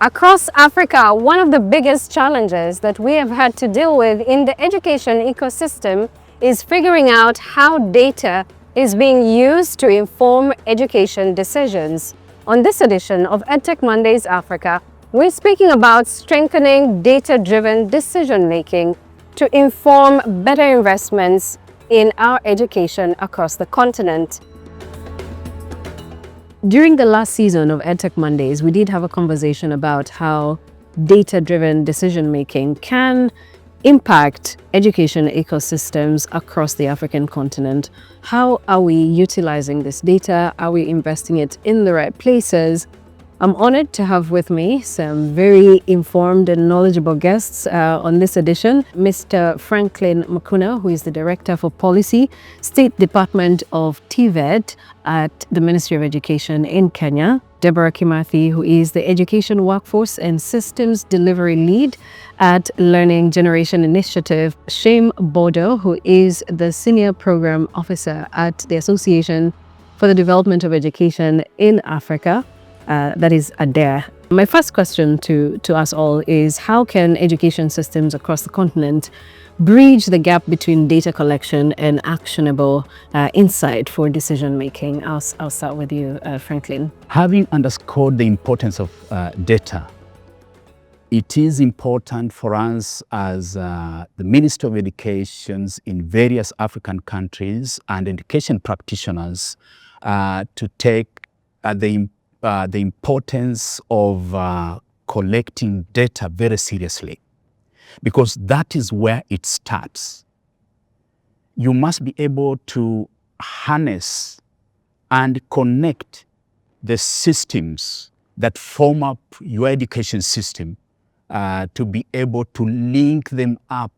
Across Africa, one of the biggest challenges that we have had to deal with in the education ecosystem is figuring out how data is being used to inform education decisions. On this edition of EdTech Mondays Africa, we're speaking about strengthening data-driven decision-making to inform better investments in our education across the continent. During the last season of EdTech Mondays, we did have a conversation about how data-driven decision-making can impact education ecosystems across the African continent. How are we utilizing this data? Are we investing it in the right places? I'm honored to have with me some very informed and knowledgeable guests on this edition. Mr. Franklin Makuna, who is the Director for Policy, State Department of TVET at the Ministry of Education in Kenya. Deborah Kimathi, who is the Education Workforce and Systems Delivery Lead at Learning Generation Initiative. Shame Bodo, who is the Senior Program Officer at the Association for the Development of Education in Africa. That is ADER. My first question to us all is, how can education systems across the continent bridge the gap between data collection and actionable insight for decision making? I'll start with you, Franklin. Having underscored the importance of data, it is important for us as the Ministry of Education in various African countries and education practitioners to take the importance of collecting data very seriously, because that is where it starts. You must be able to harness and connect the systems that form up your education system to be able to link them up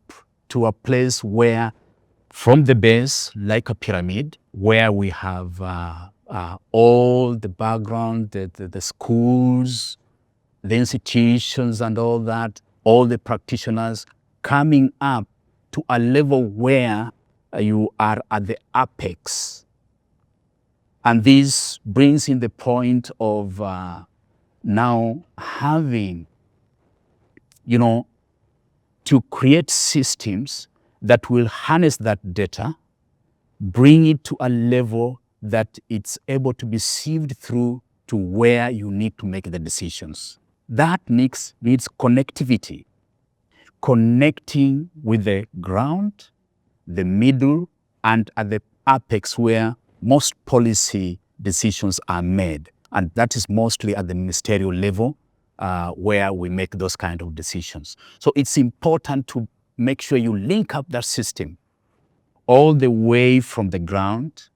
to a place where, from the base, like a pyramid, where we have all the background, the schools, the institutions and all that, all the practitioners coming up to a level where you are at the apex. And this brings in the point of now having, to create systems that will harness that data, bring it to a level that it's able to be sieved through to where you need to make the decisions. That needs connectivity, connecting with the ground, the middle, and at the apex where most policy decisions are made. And that is mostly at the ministerial level where we make those kind of decisions. So it's important to make sure you link up that system all the way from the ground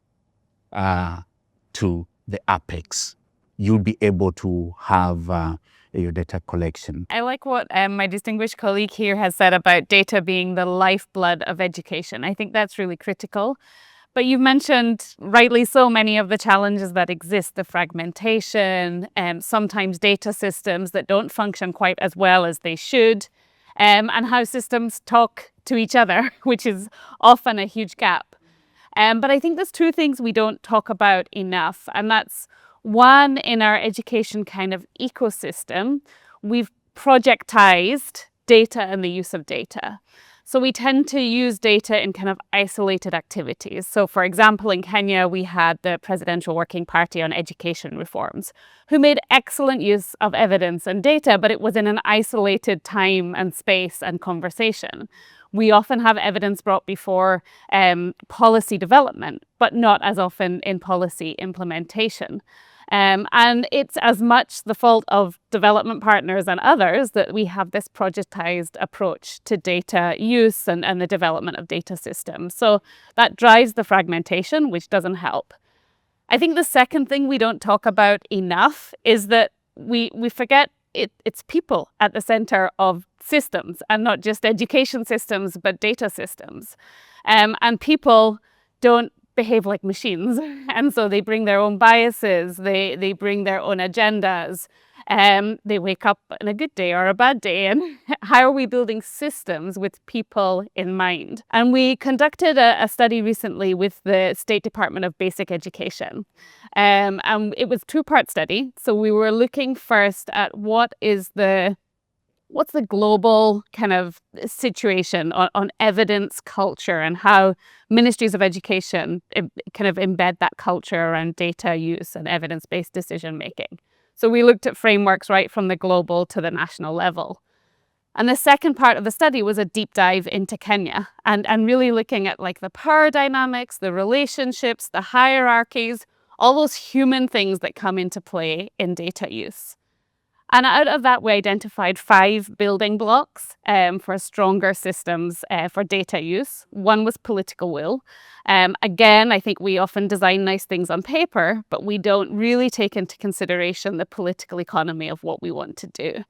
to the apex. You'll be able to have your data collection. I like what my distinguished colleague here has said about data being the lifeblood of education. I think that's really critical. But you mentioned, rightly so, many of the challenges that exist, the fragmentation, sometimes data systems that don't function quite as well as they should, and how systems talk to each other, which is often a huge gap. But I think there's two things we don't talk about enough, and that's one, in our education kind of ecosystem, we've projectized data and the use of data. So we tend to use data in kind of isolated activities. So for example, in Kenya, we had the Presidential Working Party on Education Reforms, who made excellent use of evidence and data, but it was in an isolated time and space and conversation. We often have evidence brought before policy development, but not as often in policy implementation. And it's as much the fault of development partners and others that we have this projectized approach to data use and the development of data systems. So that drives the fragmentation, which doesn't help. I think the second thing we don't talk about enough is that we forget it's people at the center of systems, and not just education systems, but data systems. And people don't behave like machines. And so they bring their own biases, they bring their own agendas. They wake up on a good day or a bad day, and how are we building systems with people in mind? And we conducted a study recently with the State Department of Basic Education. And it was a two-part study. So we were looking first at what's the global kind of situation on evidence culture and how ministries of education kind of embed that culture around data use and evidence-based decision making. So we looked at frameworks right from the global to the national level. And the second part of the study was a deep dive into Kenya and really looking at like the power dynamics, the relationships, the hierarchies, all those human things that come into play in data use. And out of that, we identified 5 building blocks for stronger systems for data use. One was political will. Again, I think we often design nice things on paper, but we don't really take into consideration the political economy of what we want to do.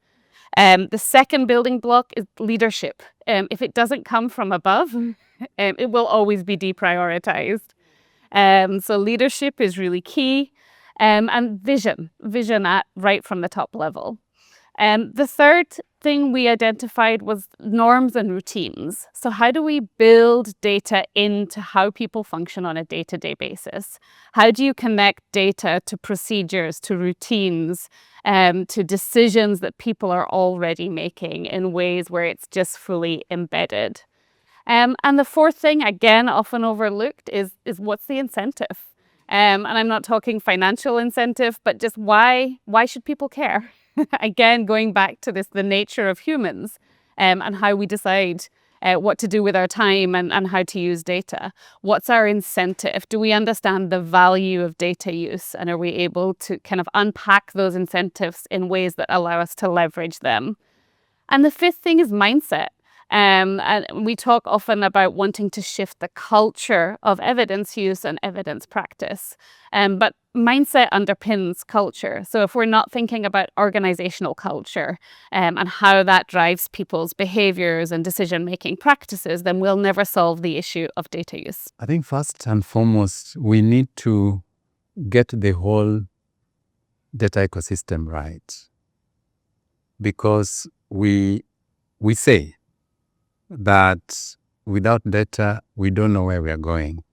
The second building block is leadership. If it doesn't come from above, it will always be deprioritized. So leadership is really key. And vision right from the top level. The third thing we identified was norms and routines. So how do we build data into how people function on a day-to-day basis? How do you connect data to procedures, to routines, to decisions that people are already making in ways where it's just fully embedded? And the fourth thing, again, often overlooked, is what's the incentive? And I'm not talking financial incentive, but just why should people care? Again, going back to the nature of humans and how we decide what to do with our time and how to use data. What's our incentive? Do we understand the value of data use? And are we able to kind of unpack those incentives in ways that allow us to leverage them? And the fifth thing is mindset. And we talk often about wanting to shift the culture of evidence use and evidence practice. But mindset underpins culture. So if we're not thinking about organizational culture and how that drives people's behaviors and decision-making practices, then we'll never solve the issue of data use. I think first and foremost, we need to get the whole data ecosystem right. Because we say that without data, we don't know where we are going.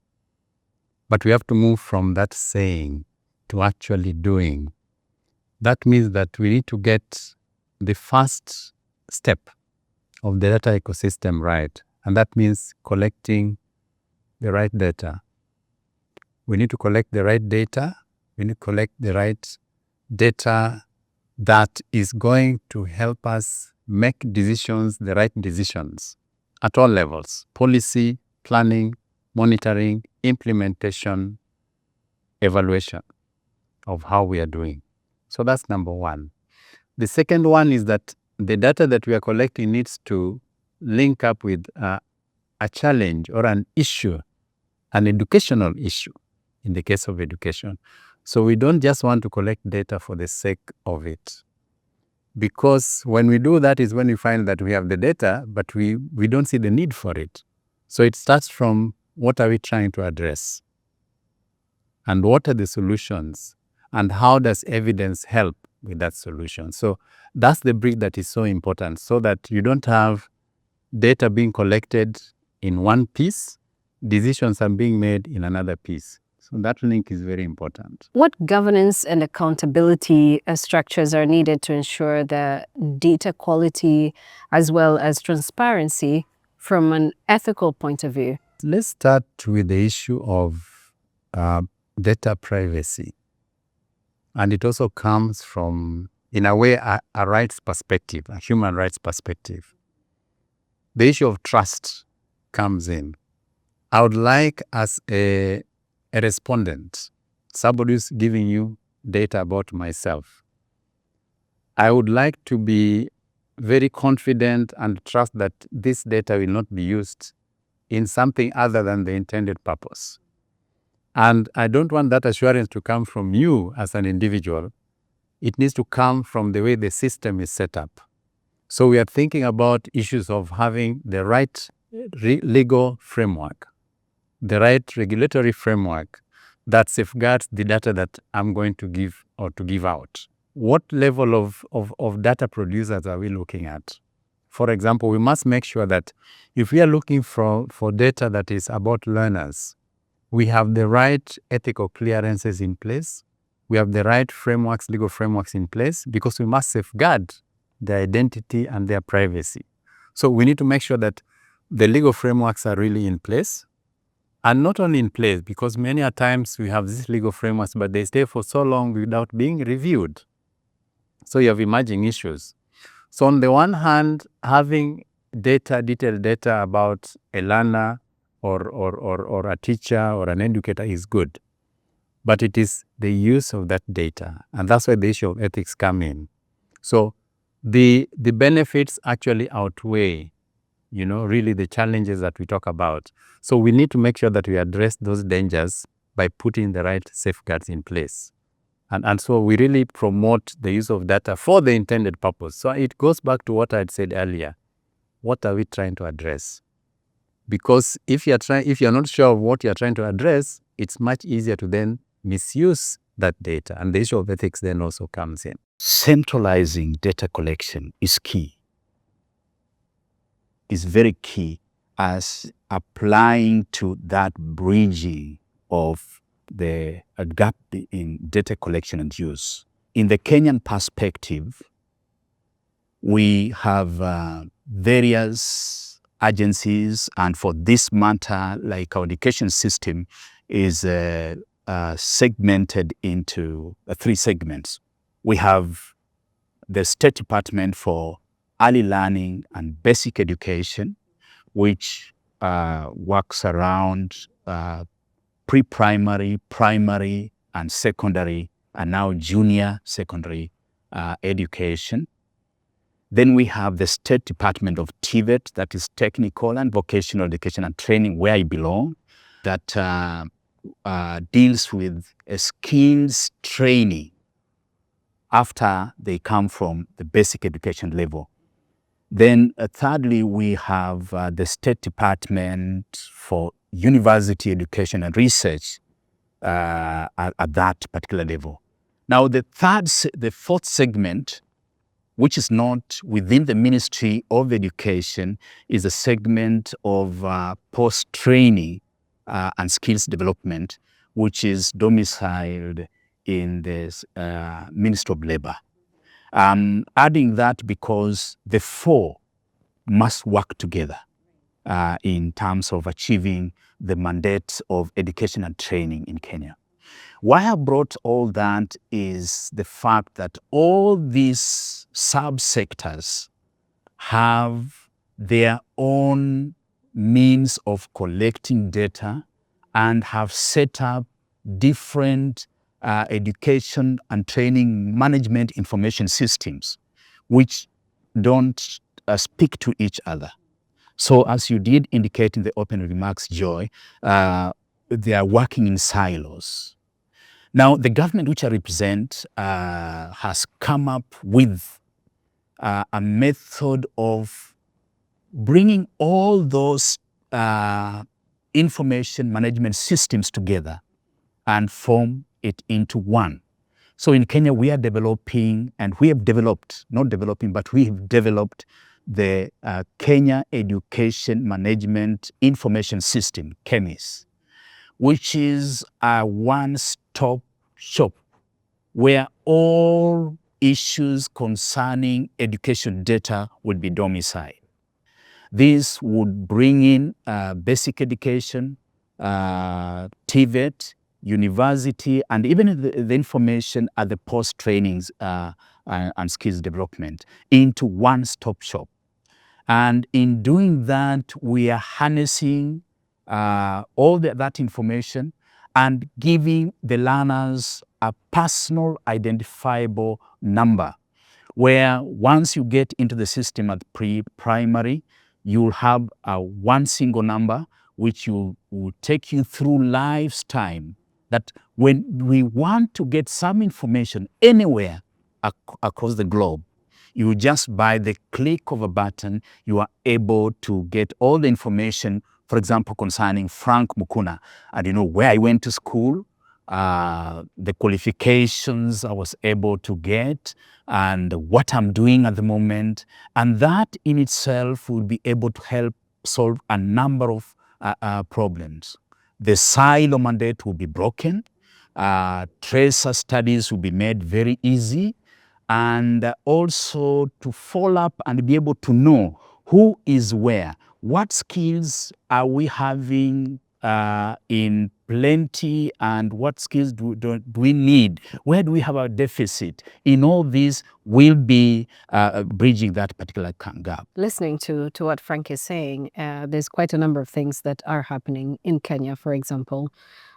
But we have to move from that saying to actually doing. That means that we need to get the first step of the data ecosystem right. And that means collecting the right data. We need to collect the right data. We need to collect the right data that is going to help us make decisions, the right decisions at all levels: policy, planning, monitoring, implementation, evaluation of how we are doing. So that's number one. The second one is that the data that we are collecting needs to link up with a challenge or an issue, an educational issue in the case of education. So we don't just want to collect data for the sake of it. Because when we do that is when we find that we have the data, but we don't see the need for it. So it starts from what are we trying to address? And what are the solutions? And how does evidence help with that solution? So that's the brick that is so important, so that you don't have data being collected in one piece, decisions are being made in another piece. So that link is very important. What governance and accountability structures are needed to ensure the data quality as well as transparency from an ethical point of view? Let's start with the issue of data privacy. And it also comes from, in a way, a rights perspective, a human rights perspective. The issue of trust comes in. I would like, as a respondent, somebody who's giving you data about myself, I would like to be very confident and trust that this data will not be used in something other than the intended purpose. And I don't want that assurance to come from you as an individual. It needs to come from the way the system is set up. So we are thinking about issues of having the right legal framework, the right regulatory framework that safeguards the data that I'm going to give or to give out. what level of data producers are we looking at? For example, we must make sure that if we are looking for data that is about learners, we have the right ethical clearances in place, we have the right frameworks, legal frameworks in place, because we must safeguard their identity and their privacy. So we need to make sure that the legal frameworks are really in place, and not only in place, because many a times we have these legal frameworks, but they stay for so long without being reviewed. So you have emerging issues. So on the one hand, having detailed data about a learner or a teacher or an educator is good. But it is the use of that data. And that's where the issue of ethics come in. So the benefits actually outweigh, really the challenges that we talk about. So we need to make sure that we address those dangers by putting the right safeguards in place. And so we really promote the use of data for the intended purpose. So it goes back to what I had said earlier. What are we trying to address? Because if you're not sure of what you're trying to address, it's much easier to then misuse that data. And the issue of ethics then also comes in. Centralizing data collection is key. Is very key as applying to that bridging of the gap in data collection and use. In the Kenyan perspective, we have various agencies, and for this matter, like our education system is segmented into 3 segments. We have the State Department for Early Learning and Basic Education, which works around pre-primary, primary, and secondary, and now junior secondary education. Then we have the State Department of TVET, that is Technical and Vocational Education and Training, where I belong, that deals with skills training after they come from the basic education level. Then thirdly, we have the State Department for University Education and Research at that particular level. Now the 4th segment, which is not within the Ministry of Education, is a segment of post-training and skills development, which is domiciled in the Ministry of Labor. Adding that because the 4 must work together in terms of achieving the mandate of education and training in Kenya. Why I brought all that is the fact that all these subsectors have their own means of collecting data and have set up different education and training management information systems, which don't speak to each other. So as you did indicate in the opening remarks, Joy, they are working in silos. Now, the government which I represent has come up with a method of bringing all those information management systems together and form it into one. So in Kenya, we are developing, and we have developed, not developing, but we have developed the Kenya Education Management Information System, KEMIS, which is a one-stop shop where all issues concerning education data would be domiciled. This would bring in basic education, TVET, university, and even the information at the post-trainings and skills development into one-stop shop. And in doing that, we are harnessing all that information and giving the learners a personal identifiable number, where once you get into the system at pre-primary, you'll have one single number which will take you through life's time, that when we want to get some information anywhere across the globe, you just by the click of a button, you are able to get all the information, for example, concerning Frank Mukuna, and where I went to school, the qualifications I was able to get, and what I'm doing at the moment. And that in itself will be able to help solve a number of problems. The silo mandate will be broken. Tracer studies will be made very easy, and also to follow up and be able to know who is where, what skills are we having in plenty, and what skills do we need, where do we have a deficit. In all this, will be bridging that particular gap. Listening to what Frank is saying, there's quite a number of things that are happening in Kenya, for example.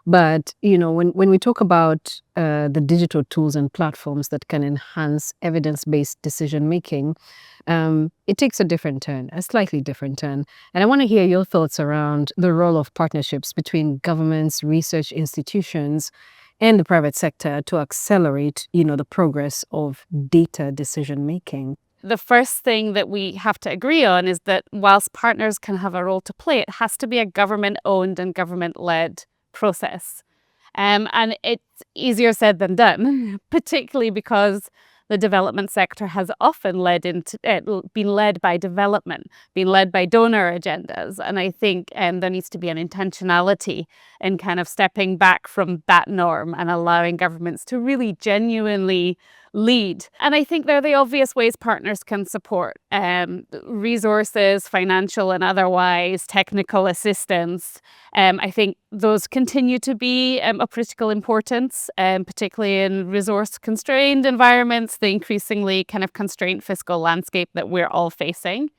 But, when we talk about the digital tools and platforms that can enhance evidence-based decision-making, it takes a different turn, a slightly different turn. And I want to hear your thoughts around the role of partnerships between governments, research institutions, and the private sector to accelerate, the progress of data decision-making. The first thing that we have to agree on is that whilst partners can have a role to play, it has to be a government-owned and government-led process. And it's easier said than done, particularly because the development sector has often been led by development, been led by donor agendas. And I think there needs to be an intentionality in kind of stepping back from that norm and allowing governments to really genuinely lead. And I think they're the obvious ways partners can support resources, financial and otherwise, technical assistance. I think those continue to be of critical importance, particularly in resource-constrained environments, the increasingly kind of constrained fiscal landscape that we're all facing.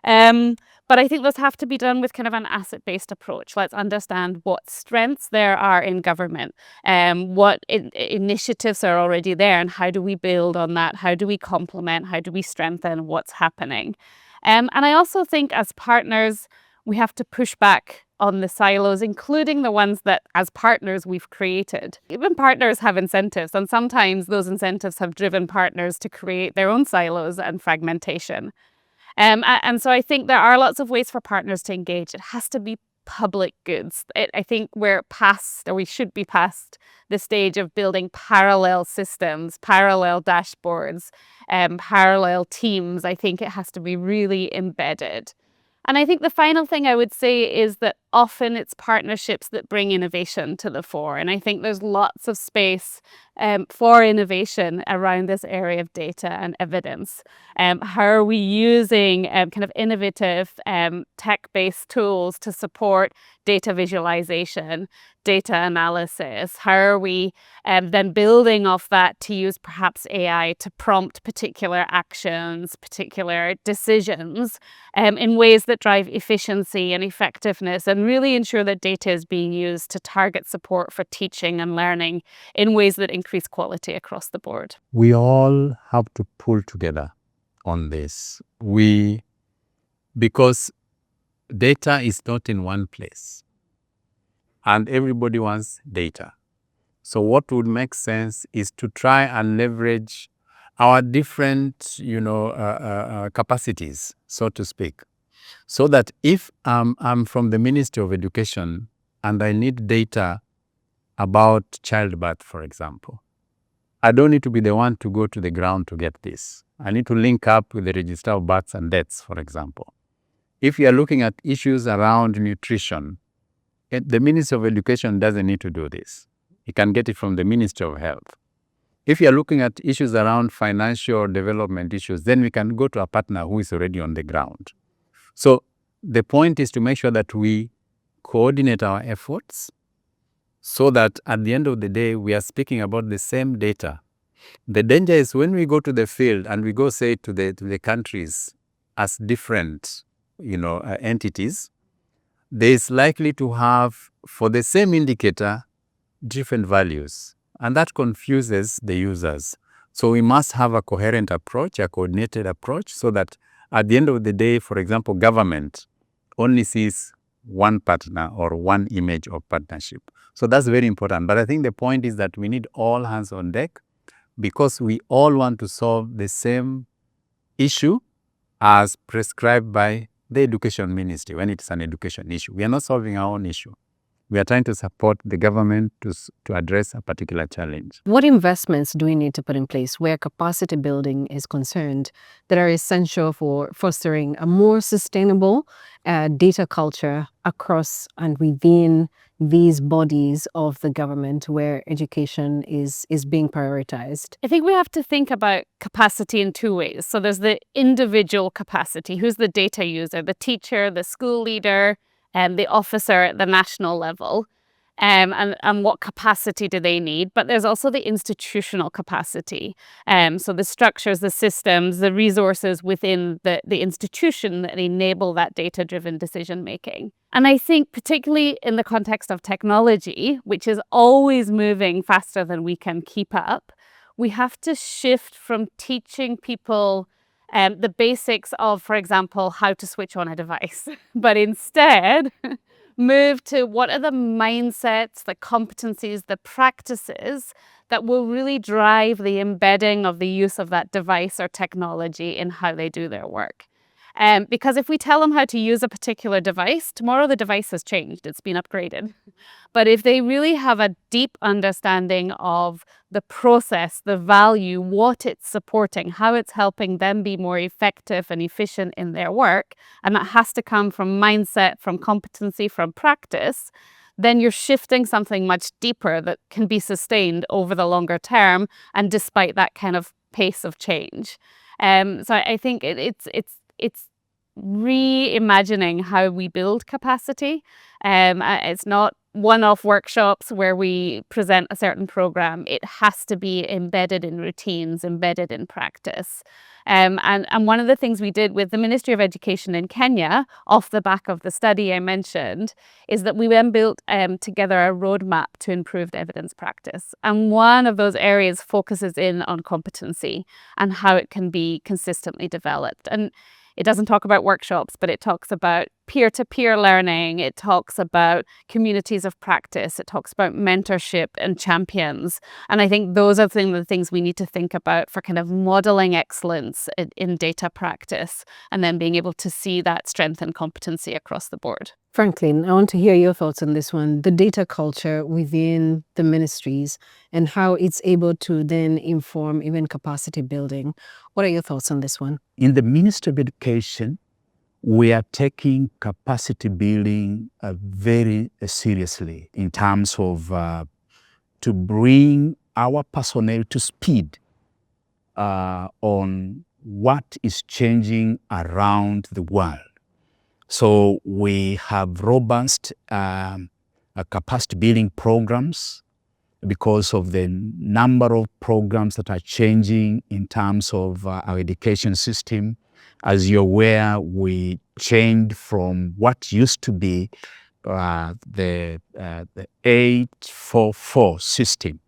But I think those have to be done with kind of an asset-based approach. Let's understand what strengths there are in government, what initiatives are already there, and how do we build on that? How do we complement? How do we strengthen what's happening? And I also think as partners, we have to push back on the silos, including the ones that as partners we've created. Even partners have incentives, and sometimes those incentives have driven partners to create their own silos and fragmentation. And so I think there are lots of ways for partners to engage. It has to be public goods. I think we should be past the stage of building parallel systems, parallel dashboards, parallel teams. I think it has to be really embedded. And I think the final thing I would say is that often it's partnerships that bring innovation to the fore. And I think there's lots of space for innovation around this area of data and evidence. How are we using kind of innovative tech-based tools to support data visualization, data analysis? How are we then building off that to use perhaps AI to prompt particular actions, particular decisions in ways that drive efficiency and effectiveness, and really ensure that data is being used to target support for teaching and learning in ways that increase quality across the board? We all have to pull together on this. Because data is not in one place and everybody wants data. So what would make sense is to try and leverage our different, capacities, so to speak, so that if I'm from the Ministry of Education and I need data about childbirth, for example, I don't need to be the one to go to the ground to get this. I need to link up with the Register of Births and Deaths, for example. If you are looking at issues around nutrition, the Ministry of Education doesn't need to do this. You can get it from the Ministry of Health. If you are looking at issues around financial development issues, then we can go to a partner who is already on the ground. So the point is to make sure that we coordinate our efforts so that at the end of the day, we are speaking about the same data. The danger is when we go to the field and we go say to the countries as different entities, there is likely to have, for the same indicator, different values. And that confuses the users. So we must have a coherent approach, a coordinated approach, so that at the end of the day, for example, government only sees one partner or one image of partnership. So that's very important. But I think the point is that we need all hands on deck because we all want to solve the same issue as prescribed by the Education Ministry when it's an education issue. We are not solving our own issue. We are trying to support the government to address a particular challenge. What investments do we need to put in place where capacity building is concerned that are essential for fostering a more sustainable data culture across and within these bodies of the government where education is being prioritized? I think we have to think about capacity in two ways. So there's the individual capacity. Who's the data user? The teacher, the school leader, and the officer at the national level. And what capacity do they need? But there's also the institutional capacity. So the structures, the systems, the resources within the institution that enable that data-driven decision-making. And I think particularly in the context of technology, which is always moving faster than we can keep up, we have to shift from teaching people the basics of, for example, how to switch on a device, but instead move to what are the mindsets, the competencies, the practices that will really drive the embedding of the use of that device or technology in how they do their work. Because if we tell them how to use a particular device, tomorrow the device has changed, it's been upgraded. But if they really have a deep understanding of the process, the value, what it's supporting, how it's helping them be more effective and efficient in their work, and that has to come from mindset, from competency, from practice, then you're shifting something much deeper that can be sustained over the longer term and despite that kind of pace of change. So I think it's reimagining how we build capacity. It's not one-off workshops where we present a certain program. It has to be embedded in routines, embedded in practice. And one of the things we did with the Ministry of Education in Kenya, off the back of the study I mentioned, is that we then built together a roadmap to improved evidence practice. And one of those areas focuses in on competency and how it can be consistently developed. And it doesn't talk about workshops, but it talks about peer-to-peer learning. It talks about communities of practice. It talks about mentorship and champions. And I think those are the things we need to think about for kind of modeling excellence in data practice and then being able to see that strength and competency across the board. Franklin, I want to hear your thoughts on this one, the data culture within the ministries and how it's able to then inform even capacity building. What are your thoughts on this one? In the Ministry of Education, we are taking capacity building very seriously in terms of to bring our personnel to speed on what is changing around the world. So we have robust capacity building programs because of the number of programs that are changing in terms of our education system. As you're aware, we changed from what used to be the 8-4-4 system.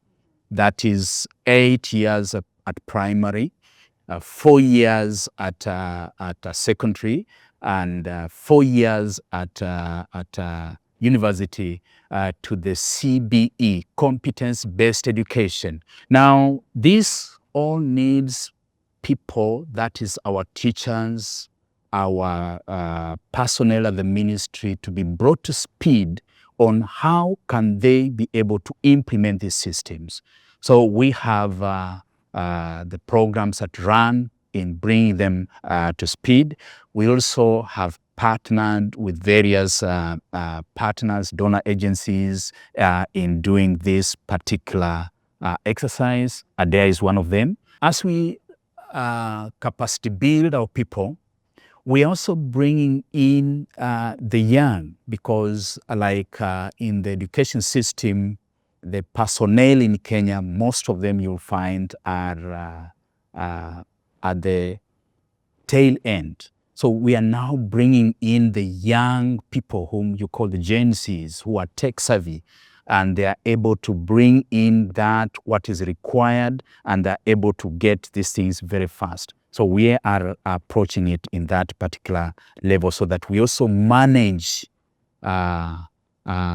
That is 8 years at primary, 4 years at secondary, and 4 years at university to the CBE, competence-based education. Now, this all needs people, that is our teachers, our personnel at the ministry, to be brought to speed on how can they be able to implement these systems. So we have the programs that run in bringing them to speed. We also have partnered with various partners, donor agencies in doing this particular exercise. ADEA is one of them. As we capacity build our people, we're also bringing in the young, because like in the education system, the personnel in Kenya, most of them you'll find are at the tail end. So we are now bringing in the young people whom you call the Gen Zs, who are tech savvy, and they are able to bring in that what is required, and they're able to get these things very fast. So we are approaching it in that particular level so that we also manage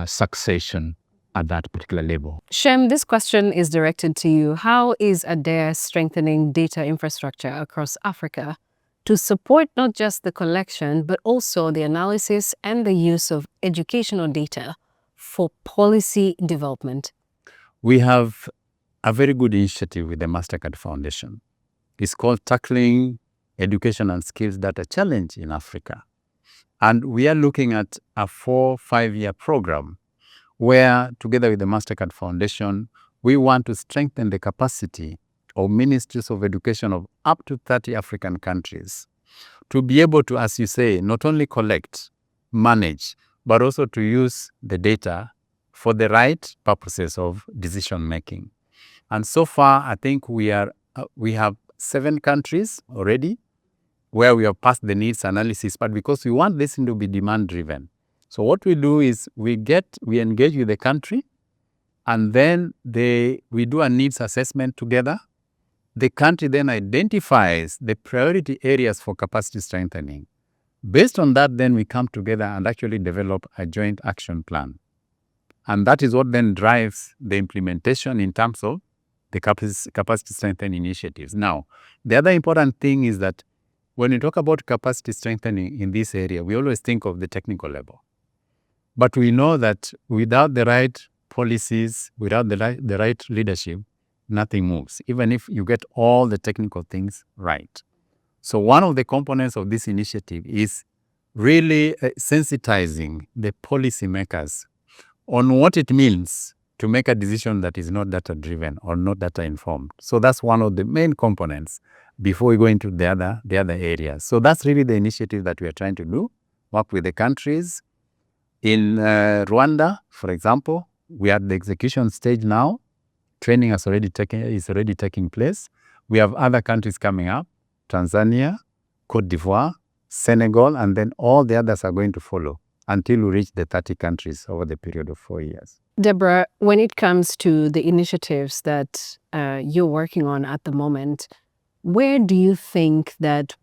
succession at that particular level. Shem, this question is directed to you. How is ADEA strengthening data infrastructure across Africa to support not just the collection, but also the analysis and the use of educational data for policy development? We have a very good initiative with the Mastercard Foundation. It's called Tackling Education and Skills Data Challenge in Africa. And we are looking at a 4-5-year program where, together with the Mastercard Foundation, we want to strengthen the capacity of ministries of education of up to 30 African countries to be able to, as you say, not only collect, manage, but also to use the data for the right purposes of decision making. And so far, I think we have 7 countries already where we have passed the needs analysis, but because we want this to be demand driven. So what we do is we engage with the country, and then we do a needs assessment together. The country then identifies the priority areas for capacity strengthening. Based on that, then we come together and actually develop a joint action plan. And that is what then drives the implementation in terms of the capacity strengthening initiatives. Now, the other important thing is that when we talk about capacity strengthening in this area, we always think of the technical level. But we know that without the right policies, without the right leadership, nothing moves, even if you get all the technical things right. So one of the components of this initiative is really sensitizing the policymakers on what it means to make a decision that is not data-driven or not data-informed. So that's one of the main components before we go into the other areas. So that's really the initiative that we are trying to do, work with the countries. In Rwanda, for example, we are at the execution stage now. Training is already taking place. We have other countries coming up, Tanzania, Cote d'Ivoire, Senegal, and then all the others are going to follow until we reach the 30 countries over the period of 4 years. Deborah, when it comes to the initiatives that you're working on at the moment, where do you think that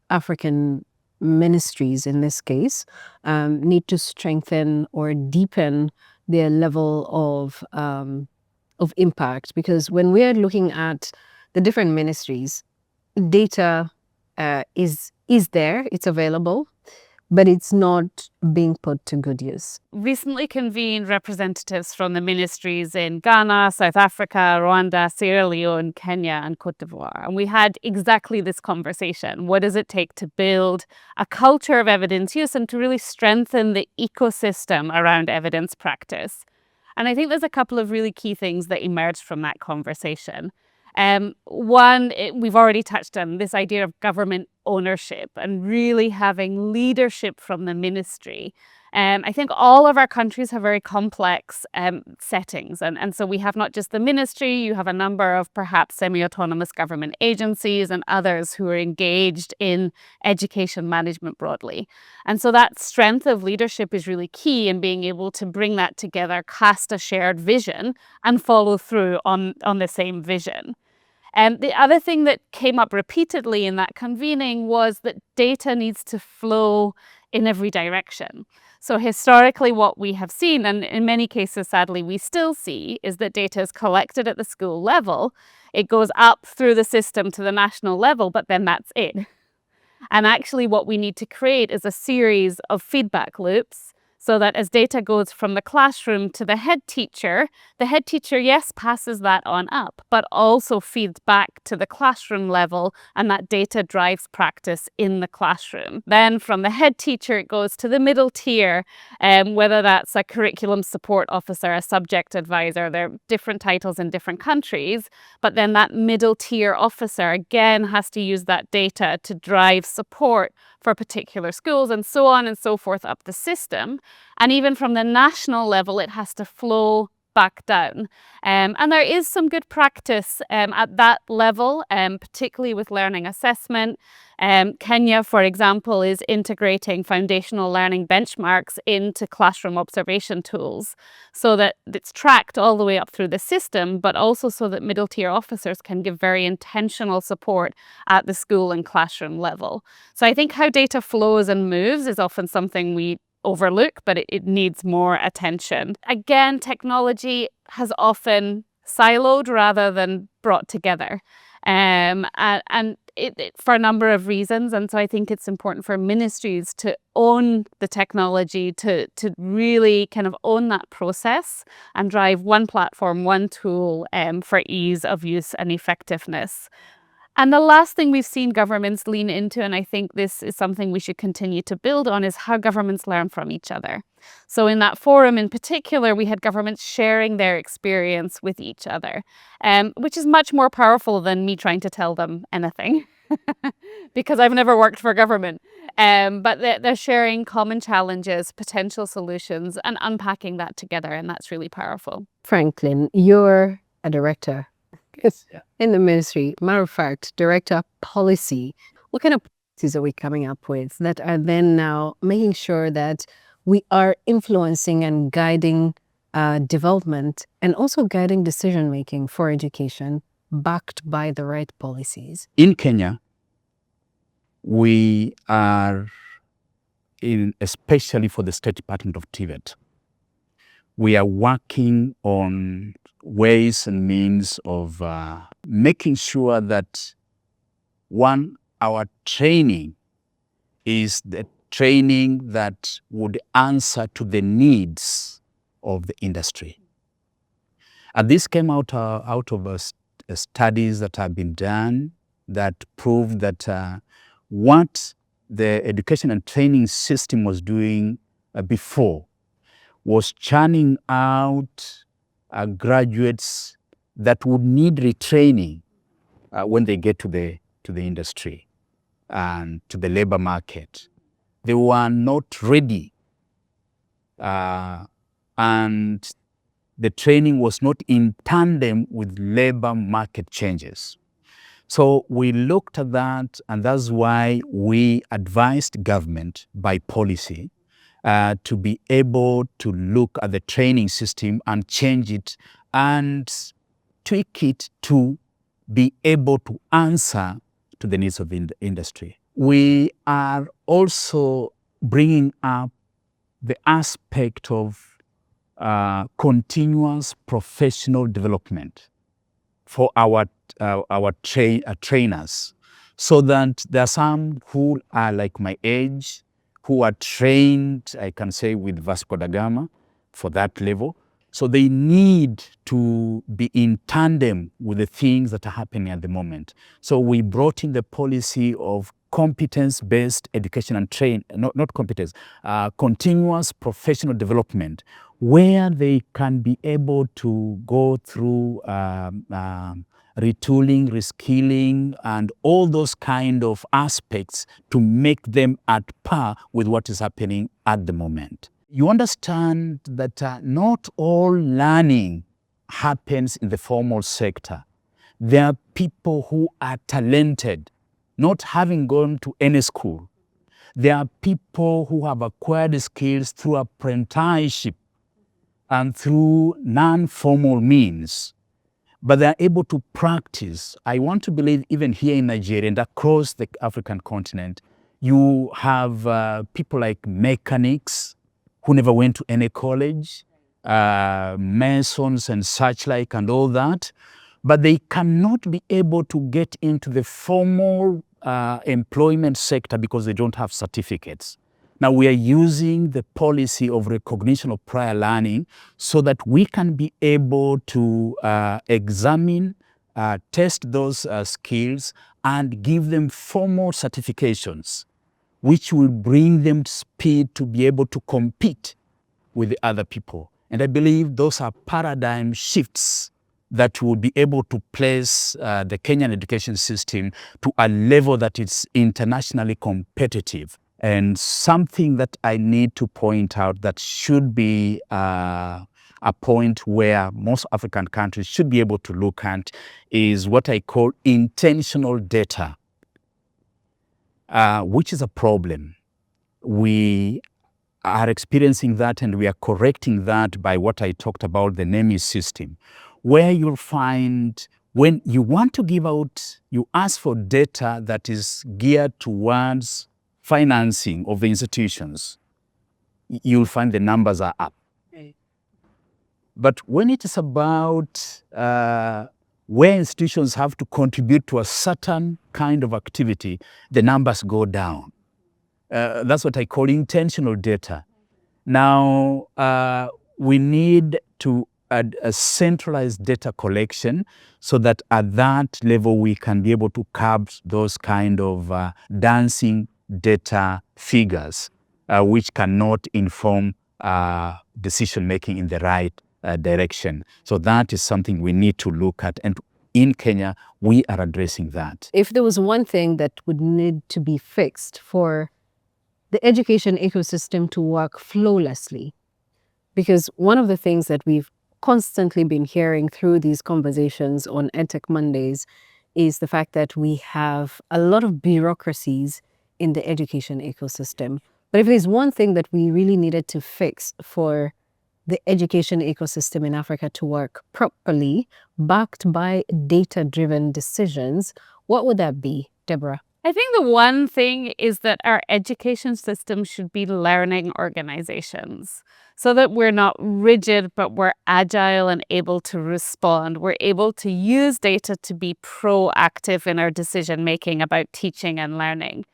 African ministries, in this case, need to strengthen or deepen their level of impact? Because when we're looking at the different ministries, data is there, it's available, but it's not being put to good use. Recently convened representatives from the ministries in Ghana, South Africa, Rwanda, Sierra Leone, Kenya, and Cote d'Ivoire. And we had exactly this conversation. What does it take to build a culture of evidence use and to really strengthen the ecosystem around evidence practice? And I think there's a couple of really key things that emerged from that conversation. One, we've already touched on this idea of government ownership and really having leadership from the ministry. I think all of our countries have very complex settings. And so we have not just the ministry, you have a number of perhaps semi-autonomous government agencies and others who are engaged in education management broadly. And so that strength of leadership is really key in being able to bring that together, cast a shared vision, and follow through on the same vision. And the other thing that came up repeatedly in that convening was that data needs to flow in every direction. So historically, what we have seen, and in many cases, sadly, we still see, is that data is collected at the school level. It goes up through the system to the national level, but then that's it. And actually, what we need to create is a series of feedback loops so that as data goes from the classroom to the head teacher, yes, passes that on up, but also feeds back to the classroom level, and that data drives practice in the classroom. Then from the head teacher, it goes to the middle tier, whether that's a curriculum support officer, a subject advisor, there are different titles in different countries, but then that middle tier officer again has to use that data to drive support for particular schools, and so on and so forth up the system. And even from the national level, it has to flow back down. And there is some good practice at that level, particularly with learning assessment. Kenya, for example, is integrating foundational learning benchmarks into classroom observation tools so that it's tracked all the way up through the system, but also so that middle tier officers can give very intentional support at the school and classroom level. So I think how data flows and moves is often something we overlook, but it needs more attention. Again, technology has often siloed rather than brought together. And for a number of reasons. And so I think it's important for ministries to own the technology, to really kind of own that process and drive one platform, one tool for ease of use and effectiveness. And the last thing we've seen governments lean into, and I think this is something we should continue to build on, is how governments learn from each other. So in that forum in particular, we had governments sharing their experience with each other, which is much more powerful than me trying to tell them anything, because I've never worked for government. But they're sharing common challenges, potential solutions, and unpacking that together, and that's really powerful. Franklin, you're a director in the ministry. Matter of fact, director of policy. What kind of policies are we coming up with that are then now making sure that we are influencing and guiding development and also guiding decision-making for education backed by the right policies? In Kenya, we are, especially for the State Department of TVET, we are working on ways and means of making sure that, one, our training is the training that would answer to the needs of the industry. And this came out of studies that have been done that proved that what the education and training system was doing before was churning out graduates that would need retraining when they get to the industry and to the labor market. They were not ready, and the training was not in tandem with labor market changes. So we looked at that, and that's why we advised government by policy to be able to look at the training system and change it and tweak it to be able to answer to the needs of the industry. We are also bringing up the aspect of continuous professional development for our trainers, so that there are some who are like my age, who are trained, I can say, with Vasco da Gama for that level. So they need to be in tandem with the things that are happening at the moment. So we brought in the policy of competence-based education and not competence, continuous professional development, where they can be able to go through retooling, reskilling, and all those kind of aspects to make them at par with what is happening at the moment. You understand that not all learning happens in the formal sector. There are people who are talented, not having gone to any school. There are people who have acquired skills through apprenticeship and through non-formal means, but they are able to practice. I want to believe even here in Nigeria and across the African continent, you have people like mechanics who never went to any college, masons and such like and all that, but they cannot be able to get into the formal employment sector because they don't have certificates. Now we are using the policy of recognition of prior learning so that we can be able to examine, test those skills and give them formal certifications, which will bring them speed to be able to compete with the other people. And I believe those are paradigm shifts that will be able to place the Kenyan education system to a level that is internationally competitive. And something that I need to point out that should be a point where most African countries should be able to look at is what I call intentional data, which is a problem. We are experiencing that, and we are correcting that by what I talked about, the NEMI system, where you'll find when you want to give out, you ask for data that is geared towards financing of the institutions, you'll find the numbers are up. Okay. But when it is about where institutions have to contribute to a certain kind of activity, the numbers go down. That's what I call intentional data. Now, we need to add a centralized data collection so that at that level we can be able to curb those kind of dancing data figures, which cannot inform decision-making in the right direction. So that is something we need to look at. And in Kenya, we are addressing that. If there was one thing that would need to be fixed for the education ecosystem to work flawlessly, because one of the things that we've constantly been hearing through these conversations on EdTech Mondays is the fact that we have a lot of bureaucracies in the education ecosystem. But if there's one thing that we really needed to fix for the education ecosystem in Africa to work properly, backed by data-driven decisions, what would that be, Deborah? I think the one thing is that our education system should be learning organizations so that we're not rigid, but we're agile and able to respond. We're able to use data to be proactive in our decision making about teaching and learning.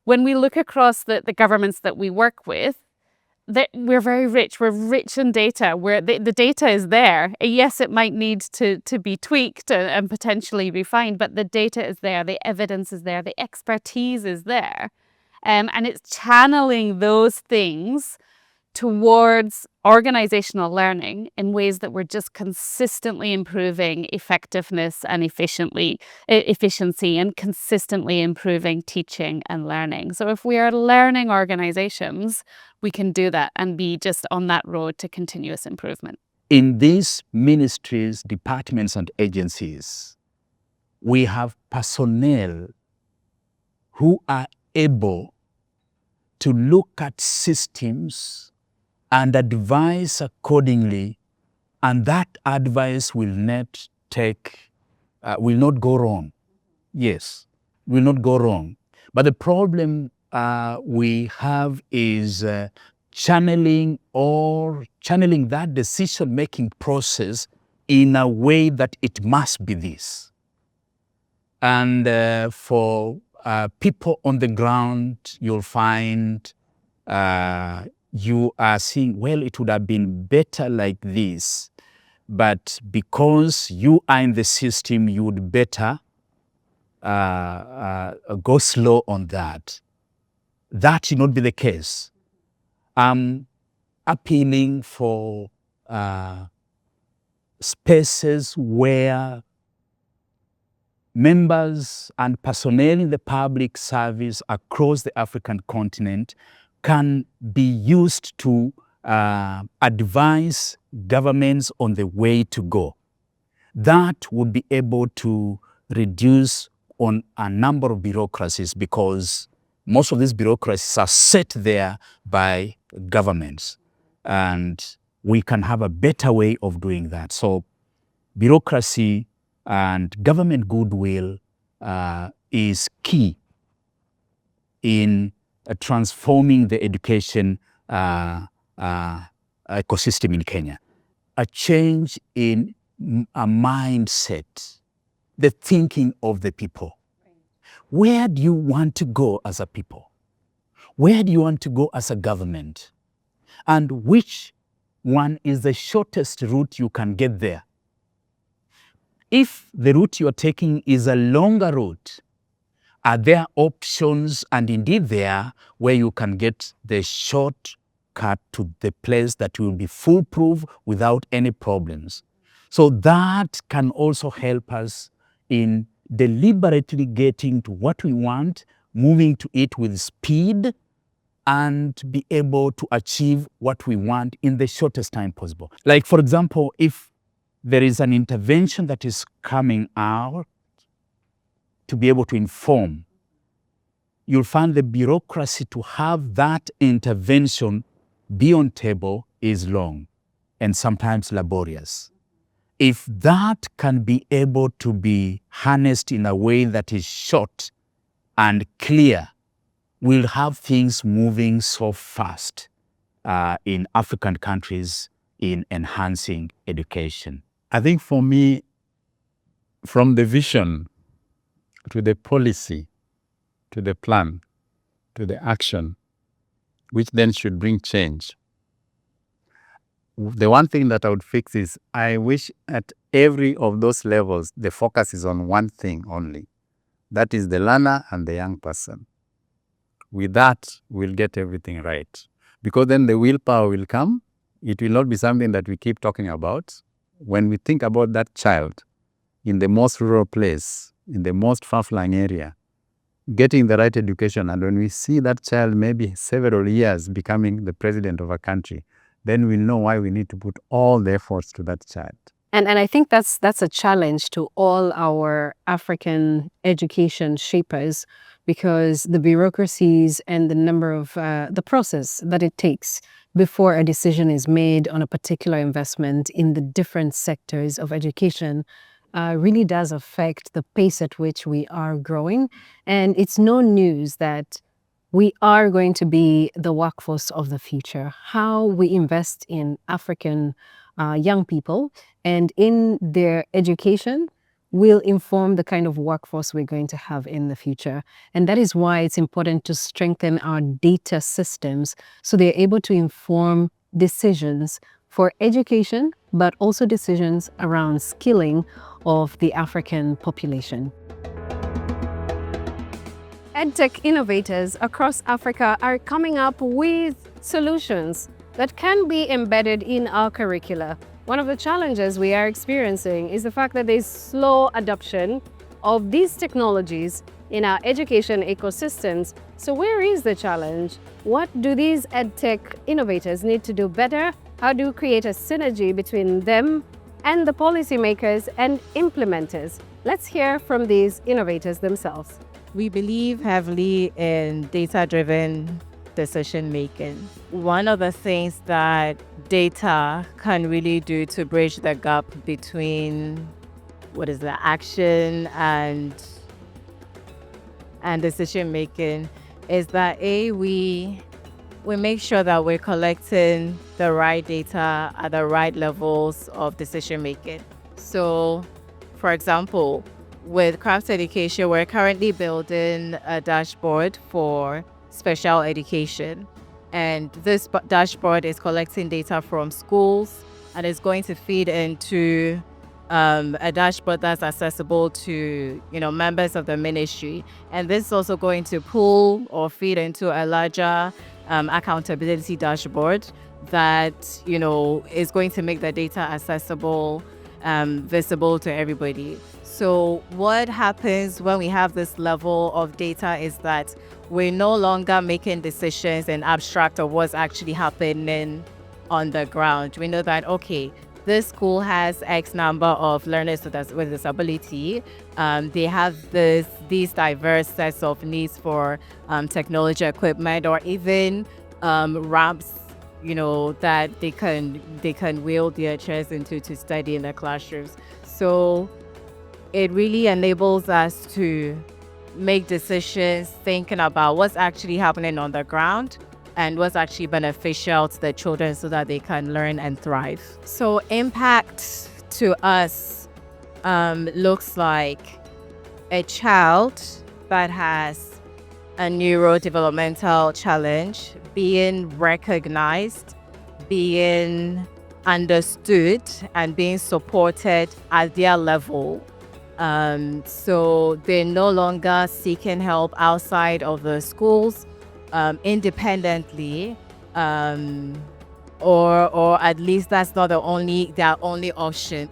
When we look across the governments that we work with, we're very rich. We're rich in data. The data is there. Yes, it might need to be tweaked and potentially refined, but the data is there. The evidence is there. The expertise is there. And it's channeling those things towards organizational learning in ways that we're just consistently improving effectiveness and efficiency and consistently improving teaching and learning. So if we are learning organizations, we can do that and be just on that road to continuous improvement. In these ministries, departments, and agencies, we have personnel who are able to look at systems and advise accordingly, and that advice will not go wrong. Yes, will not go wrong. But the problem we have is channeling that decision-making process in a way that it must be this. And for people on the ground, you'll find you are seeing, well, it would have been better like this, but because you are in the system, you would better go slow on that. That should not be the case. I'm appealing for spaces where members and personnel in the public service across the African continent can be used to advise governments on the way to go. That would be able to reduce on a number of bureaucracies, because most of these bureaucracies are set there by governments, and we can have a better way of doing that. So bureaucracy and government goodwill is key in transforming the education ecosystem in Kenya. A change in a mindset, the thinking of the people. Where do you want to go as a people? Where do you want to go as a government? And which one is the shortest route you can get there? If the route you're taking is a longer route, are there options, and indeed there, where you can get the shortcut to the place that will be foolproof without any problems? So that can also help us in deliberately getting to what we want, moving to it with speed, and be able to achieve what we want in the shortest time possible. Like, for example, if there is an intervention that is coming out to be able to inform, you'll find the bureaucracy to have that intervention be on table is long and sometimes laborious. If that can be able to be harnessed in a way that is short and clear, we'll have things moving so fast in African countries in enhancing education. I think for me, from the vision to the policy, to the plan, to the action, which then should bring change. The one thing that I would fix is I wish at every of those levels, the focus is on one thing only. That is the learner and the young person. With that, we'll get everything right. Because then the willpower will come. It will not be something that we keep talking about. When we think about that child in the most rural place, in the most far-flung area, getting the right education, and when we see that child maybe several years becoming the president of a country, then we'll know why we need to put all the efforts to that child. And I think that's a challenge to all our African education shapers, because the bureaucracies and the number of the process that it takes before a decision is made on a particular investment in the different sectors of education really does affect the pace at which we are growing. And it's no news that we are going to be the workforce of the future. How we invest in African young people and in their education will inform the kind of workforce we're going to have in the future. And that is why it's important to strengthen our data systems so they're able to inform decisions for education, but also decisions around skilling of the African population. EdTech innovators across Africa are coming up with solutions that can be embedded in our curricula. One of the challenges we are experiencing is the fact that there's slow adoption of these technologies in our education ecosystems. So where is the challenge? What do these EdTech innovators need to do better? How do we create a synergy between them and the policymakers and implementers? Let's hear from these innovators themselves. We believe heavily in data-driven decision making. One of the things that data can really do to bridge the gap between what is the action and decision making is that we make sure that we're collecting the right data at the right levels of decision making. So, for example, with craft education, we're currently building a dashboard for special education. And this dashboard is collecting data from schools and is going to feed into a dashboard that's accessible to members of the ministry. And this is also going to pull or feed into a larger accountability dashboard that is going to make the data accessible, visible to everybody. So what happens when we have this level of data is that we're no longer making decisions in abstract of what's actually happening on the ground. We know that, okay, this school has X number of learners with disability. They have these diverse sets of needs for technology equipment, or even ramps, that they can wheel their chairs into to study in the classrooms. So it really enables us to make decisions thinking about what's actually happening on the ground and what's actually beneficial to the children so that they can learn and thrive. So impact to us looks like a child that has a neurodevelopmental challenge being recognized, being understood, and being supported at their level. So they're no longer seeking help outside of the schools independently, or at least that's not their only option.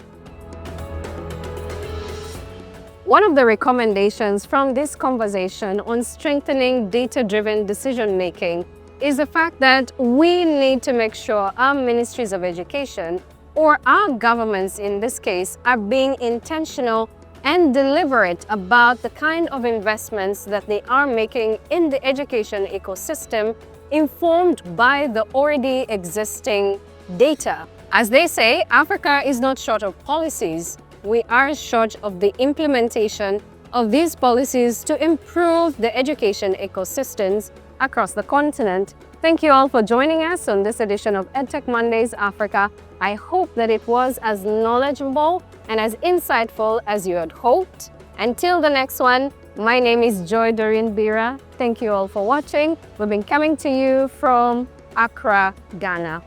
One of the recommendations from this conversation on strengthening data-driven decision-making is the fact that we need to make sure our ministries of education, or our governments in this case, are being intentional and deliberate about the kind of investments that they are making in the education ecosystem, informed by the already existing data. As they say, Africa is not short of policies. We are short of the implementation of these policies to improve the education ecosystems across the continent. Thank you all for joining us on this edition of EdTech Mondays Africa. I hope that it was as knowledgeable and as insightful as you had hoped. Until the next one, my name is Joy Doreen Bira. Thank you all for watching. We've been coming to you from Accra, Ghana.